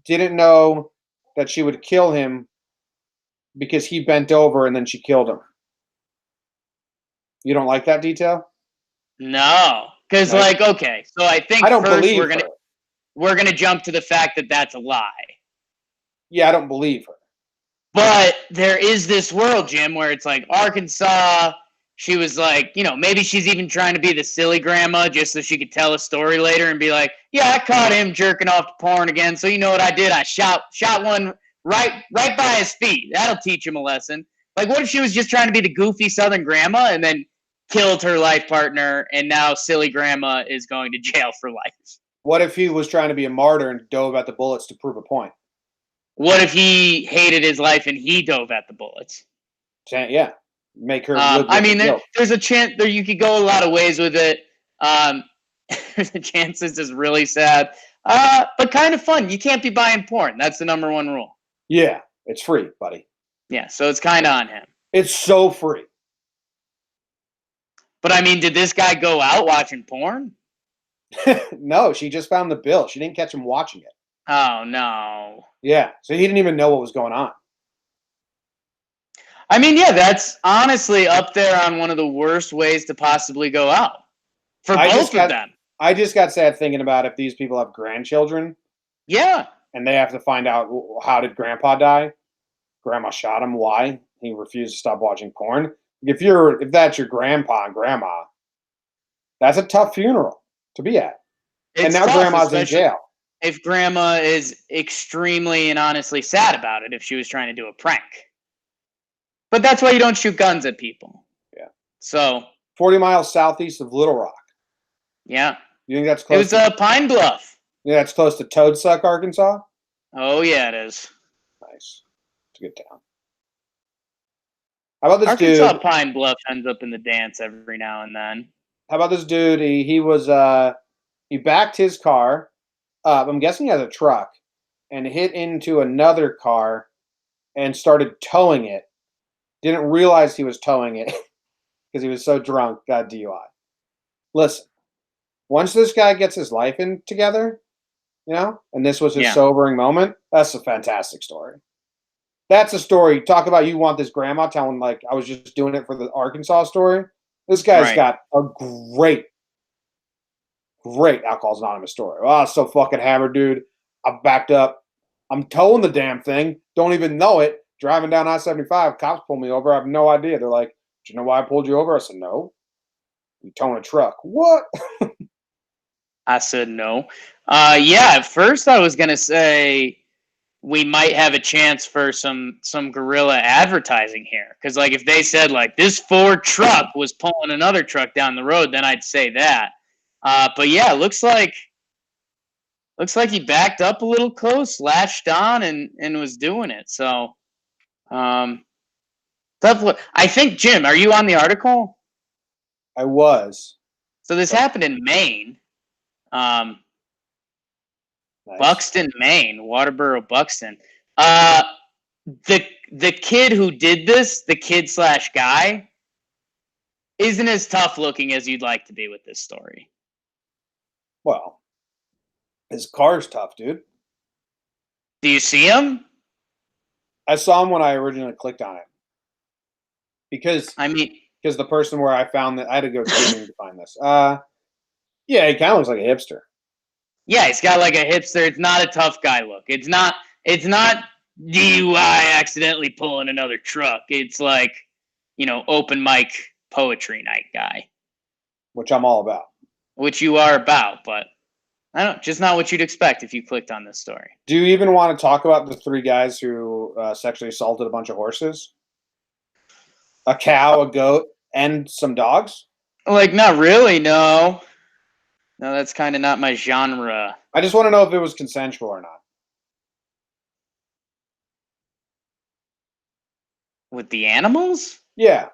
didn't know that she would kill him because he bent over and then she killed him. You don't like that detail? No, because No. like, okay, so I think I don't first believe we're gonna jump to the fact that that's a lie. Yeah, I don't believe her. But there is this world, Jim, where it's like Arkansas. She was like, you know, maybe she's even trying to be the silly grandma just so she could tell a story later and be like, yeah, I caught him jerking off to porn again. So you know what I did? I shot one right by his feet. That'll teach him a lesson. Like, what if she was just trying to be the goofy Southern grandma and then killed her life partner, and now silly grandma is going to jail for life? What if he was trying to be a martyr and dove at the bullets to prove a point? What if he hated his life and he dove at the bullets? Yeah, make her live with I mean, the guilt. there's a chance there you could go a lot of ways with it. There's a chance this is really sad, but kind of fun. You can't be buying porn. That's the number one rule. Yeah, it's free, buddy. Yeah, so it's kind of on him. It's so free. But I mean, did this guy go out watching porn? No, she just found the bill. She didn't catch him watching it. Oh no. Yeah, so he didn't even know what was going on. I mean, yeah, that's honestly up there on one of the worst ways to possibly go out for both of them. I just got sad thinking about if these people have grandchildren. Yeah. And they have to find out, how did grandpa die? Grandma shot him. Why? He refused to stop watching porn. If that's your grandpa and grandma, that's a tough funeral to be at. It's and now tough, grandma's in jail. If grandma is extremely and honestly sad about it, if she was trying to do a prank. But that's why you don't shoot guns at people. Yeah. So 40 miles southeast of Little Rock. Yeah. You think that's close? It was Pine Bluff. Yeah, that's close to Toadsuck, Arkansas. Oh yeah, it is. Nice. It's a good town. How about this Arkansas dude? Pine Bluff ends up in the dance every now and then. How about this dude? He backed his car up. I'm guessing he has a truck, and hit into another car, and started towing it. Didn't realize he was towing it because he was so drunk. Got DUI. Listen, once this guy gets his life in together, and this was his sobering moment, that's a fantastic story. That's a story. Talk about you want this grandma telling, like, I was just doing it for the Arkansas story. This guy's got a great Alcohol's Anonymous story. Oh, I'm so fucking hammered, dude. I backed up. I'm towing the damn thing. Don't even know it. Driving down I-75. Cops pull me over. I have no idea. They're like, do you know why I pulled you over? I said, no. You towing a truck. What? I said no. Yeah, at first I was going to say we might have a chance for some guerrilla advertising here. Because, like, if they said, like, this Ford truck was pulling another truck down the road, then I'd say that. But, yeah, looks like he backed up a little close, latched on, and was doing it. So, I think, Jim, are you on the article? I was. So this happened in Maine. Nice. Buxton, Maine, Waterboro, Buxton. The kid who did this, the kid/guy, isn't as tough looking as you'd like to be with this story. Well, his car's tough, dude. Do you see him? I saw him when I originally clicked on it. Because the person where I found that I had to go digging to find this. Yeah, he kind of looks like a hipster. Yeah, he's got like a hipster. It's not a tough guy look. It's not DUI accidentally pulling another truck. It's like, open mic poetry night guy. Which I'm all about. Which you are about, but I don't know, just not what you'd expect if you clicked on this story. Do you even want to talk about the 3 guys who sexually assaulted a bunch of horses? A cow, a goat, and some dogs? Like, not really, no. No, that's kind of not my genre. I just want to know if it was consensual or not. With the animals? Yeah.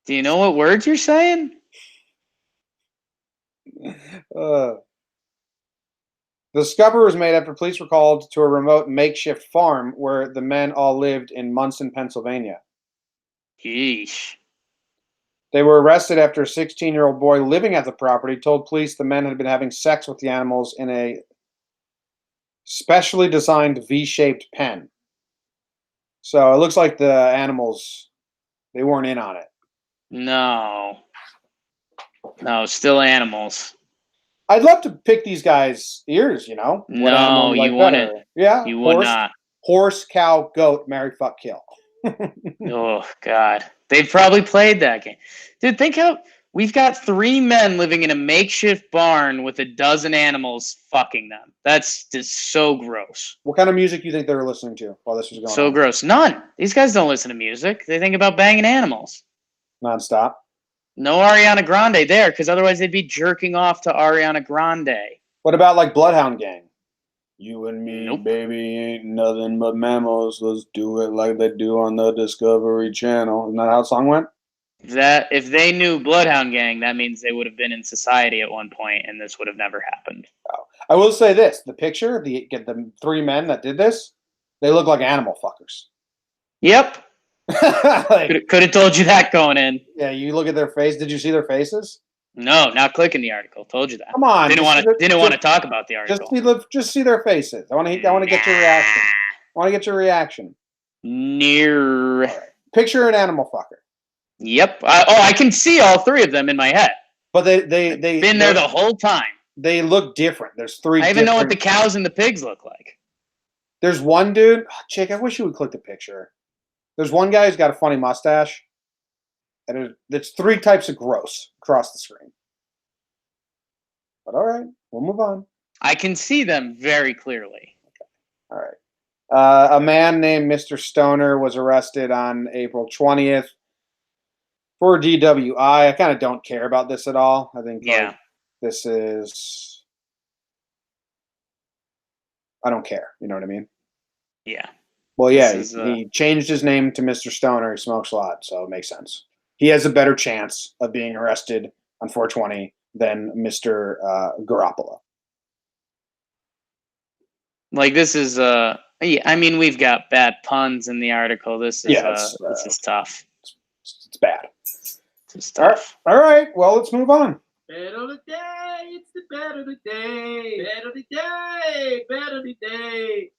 Do you know what words you're saying? The discovery was made after police were called to a remote makeshift farm where the men all lived in Munson, Pennsylvania. Yeesh. They were arrested after a 16-year-old boy living at the property told police the men had been having sex with the animals in a specially designed V-shaped pen. So it looks like the animals, they weren't in on it. No, still animals. I'd love to pick these guys' ears, you know? What animal No, you like you better? wouldn't. Yeah, You would not. Horse, cow, goat, marry, fuck, kill. Oh God, they've probably played that game, dude. Think how we've got 3 men living in a makeshift barn with a dozen animals fucking them. That's just so gross. What kind of music do you think they were listening to while this was going So on? gross. None. These guys don't listen to music. They think about banging animals. Nonstop. No Ariana Grande there, because otherwise they'd be jerking off to Ariana Grande. What about like Bloodhound Gang? You and me, Nope. baby, ain't nothing but mammals. Let's do it like they do on the Discovery Channel. Isn't that how the song went? If they knew Bloodhound Gang, that means they would have been in society at one point, and this would have never happened. Oh. I will say this: the picture, the 3 men that did this, they look like animal fuckers. Yep. Like, Could have told you that going in. yeah, you look at their face. Did you see their faces? No, not clicking the article. Told you that. Come on, Didn't want to talk about the article. Just see their faces. I want to get your reaction. I want to get your reaction. Near. Picture an animal fucker. Yep. I can see all 3 of them in my head. But they've Been there the whole time. They look different. There's 3. I even know what the cows and the pigs look like. There's one dude. Oh, Jake, I wish you would click the picture. There's one guy who's got a funny mustache. And there's 3 types of gross across the screen. But all right, we'll move on. I can see them very clearly. All right. A man named Mr. Stoner was arrested on April 20th for DWI. I kind of don't care about this at all. I think this is... I don't care. You know what I mean? Yeah. Well, yeah, he changed his name to Mr. Stoner. He smokes a lot, so it makes sense. He has a better chance of being arrested on 420 than Mr. Garoppolo. Like, this is I mean, we've got bad puns in the article. This is this is tough. It's bad. It's tough. All right. Well, let's move on. Better the day, it's the better the day. Better the day, better the day.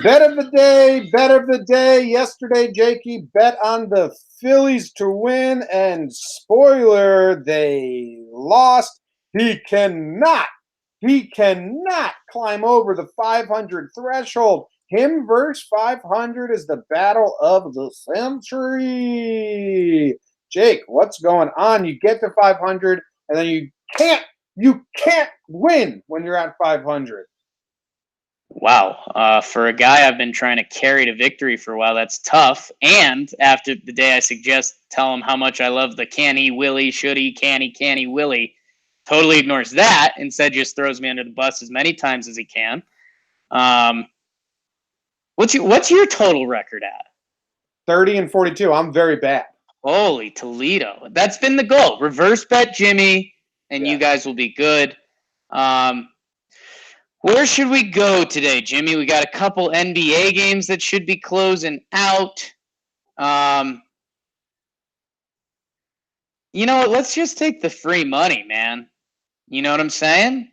Bet of the day, bet of the day. Yesterday, Jakey bet on the Phillies to win, and spoiler, they lost. He cannot climb over the 500 threshold. Him versus 500 is the battle of the century. Jake, what's going on? You get to 500, and then you can't win when you're at 500. Wow. For a guy I've been trying to carry to victory for a while, that's tough. And after the day I suggest tell him how much I love the can he, willy, should he, can he, willy, totally ignores that. Instead, just throws me under the bus as many times as he can. What's your total record at? 30-42. I'm very bad. Holy Toledo. That's been the goal. Reverse bet Jimmy, and you guys will be good. Where should we go today, Jimmy? We got a couple NBA games that should be closing out. You know what? Let's just take the free money, man. You know what I'm saying?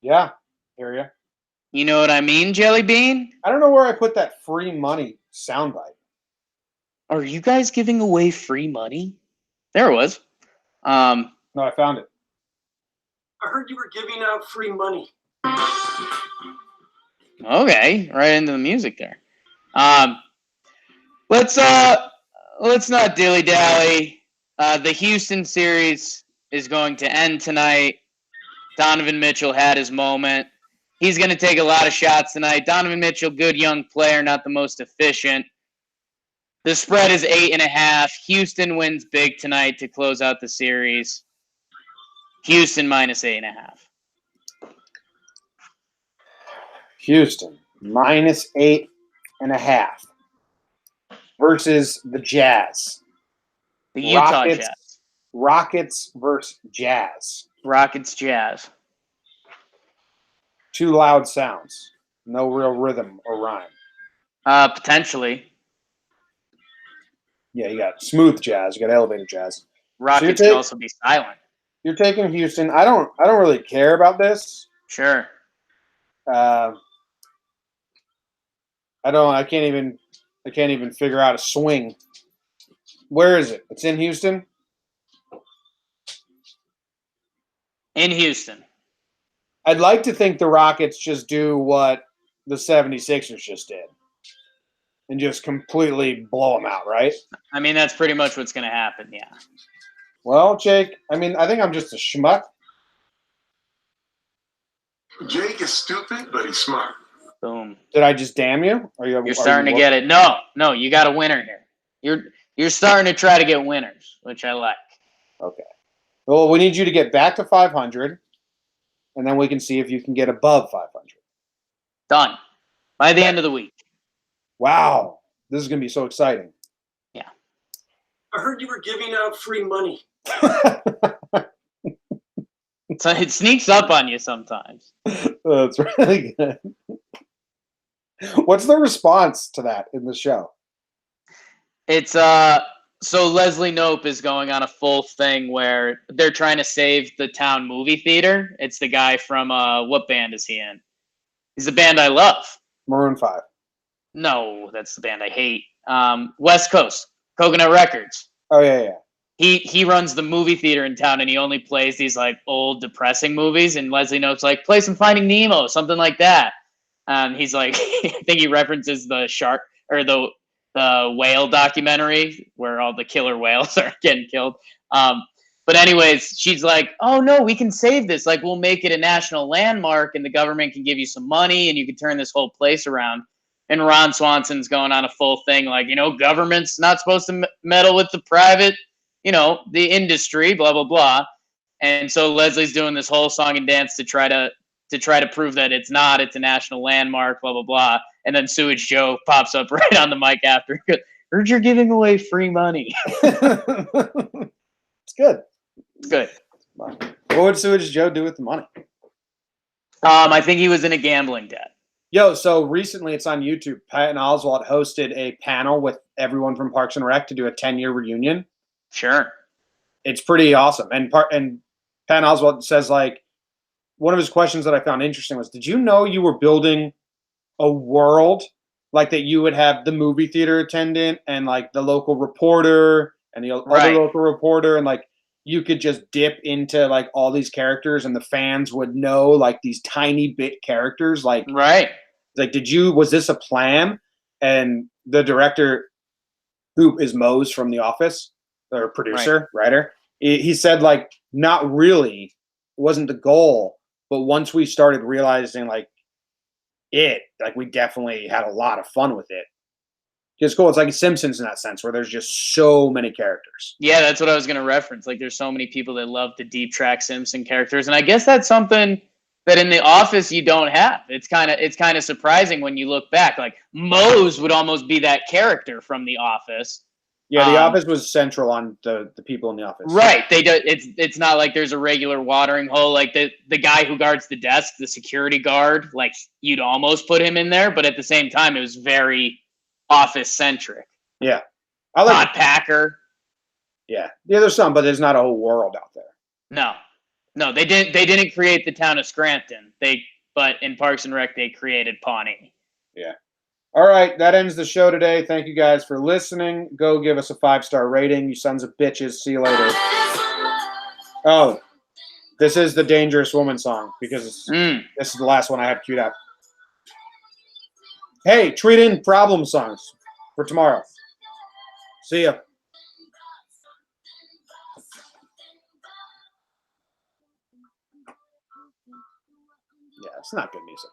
Yeah, hear you. You know what I mean, Jelly Bean? I don't know where I put that free money soundbite. Are you guys giving away free money? There it was. No, I found it. I heard you were giving out free money. Okay, right into the music there. Let's not dilly-dally. The Houston series is going to end tonight. Donovan Mitchell had his moment. He's going to take a lot of shots tonight. Donovan Mitchell, good young player, not the most efficient. The spread is 8.5. Houston wins big tonight to close out the series. Houston minus 8.5. Houston minus 8.5 versus the Jazz. The Utah Rockets, Jazz. Rockets versus Jazz. Rockets Jazz. Two loud sounds. No real rhythm or rhyme. Potentially. Yeah, you got smooth jazz, you got elevated jazz. Rockets So could also be silent. You're taking Houston. I don't really care about this. Sure. I can't even figure out a swing. Where is it? It's in Houston? In Houston. I'd like to think the Rockets just do what the 76ers just did and just completely blow them out, right? I mean, that's pretty much what's going to happen, yeah. Well, Jake, I think I'm just a schmuck. Jake is stupid, but he's smart. Boom. Did I just damn you? You're starting to get it. No, you got a winner here. You're starting to try to get winners, which I like. Okay. Well, we need you to get back to 500, and then we can see if you can get above 500. Done. By the end of the week. Wow. This is going to be so exciting. Yeah. I heard you were giving out free money. So it sneaks up on you sometimes. That's really good. What's the response to that in the show? It's so Leslie Knope is going on a full thing where they're trying to save the town movie theater. It's the guy from what band is he in? He's the band I love. Maroon 5. No, that's the band I hate. West Coast, Coconut Records. Oh yeah. He runs the movie theater in town, and he only plays these like old depressing movies. And Leslie Knope's like, play some Finding Nemo, something like that. He's like, I think he references the shark or the whale documentary where all the killer whales are getting killed. But anyways, she's like, oh no, we can save this. Like, we'll make it a national landmark, and the government can give you some money, and you can turn this whole place around. And Ron Swanson's going on a full thing, like, government's not supposed to meddle with the private, the industry, blah blah blah. And so Leslie's doing this whole song and dance to try to prove that it's a national landmark, blah blah blah. And then Sewage Joe pops up right on the mic after. Heard you're giving away free money. It's good. It's good. What would Sewage Joe do with the money? I think he was in a gambling debt. Yo, so recently it's on YouTube. Patton Oswalt hosted a panel with everyone from Parks and Rec to do a 10-year reunion. Sure. It's pretty awesome. And Patton Oswalt says, like, one of his questions that I found interesting was, did you know you were building a world like that you would have the movie theater attendant and like the local reporter and the other local reporter, and like you could just dip into like all these characters and the fans would know like these tiny bit characters, like was this a plan? And the director, who is Mose from The Office, or producer, writer, he said, like, not really, it wasn't the goal, but once we started realizing we definitely had a lot of fun with it. It's cool. It's like Simpsons in that sense, where there's just so many characters. Yeah, that's what I was going to reference. Like, there's so many people that love the deep track Simpson characters, and I guess that's something that in The Office you don't have. It's kind of surprising when you look back. Like, Mose would almost be that character from The Office. Yeah, The Office was central on the people in The Office. Right. They do. It's not like there's a regular watering hole. Like the guy who guards the desk, the security guard, like you'd almost put him in there, but at the same time, it was very Office centric. Yeah, I like Todd Packer. Yeah, there's some, but there's not a whole world out there. No, they didn't create the town of Scranton. But in Parks and Rec, they created Pawnee. Yeah. All right, that ends the show today. Thank you guys for listening. Go give us a 5-star rating, you sons of bitches. See you later. Oh, this is the Dangerous Woman song because this is the last one I have queued up. Hey, tweet in problem songs for tomorrow. See ya. Yeah, it's not good music.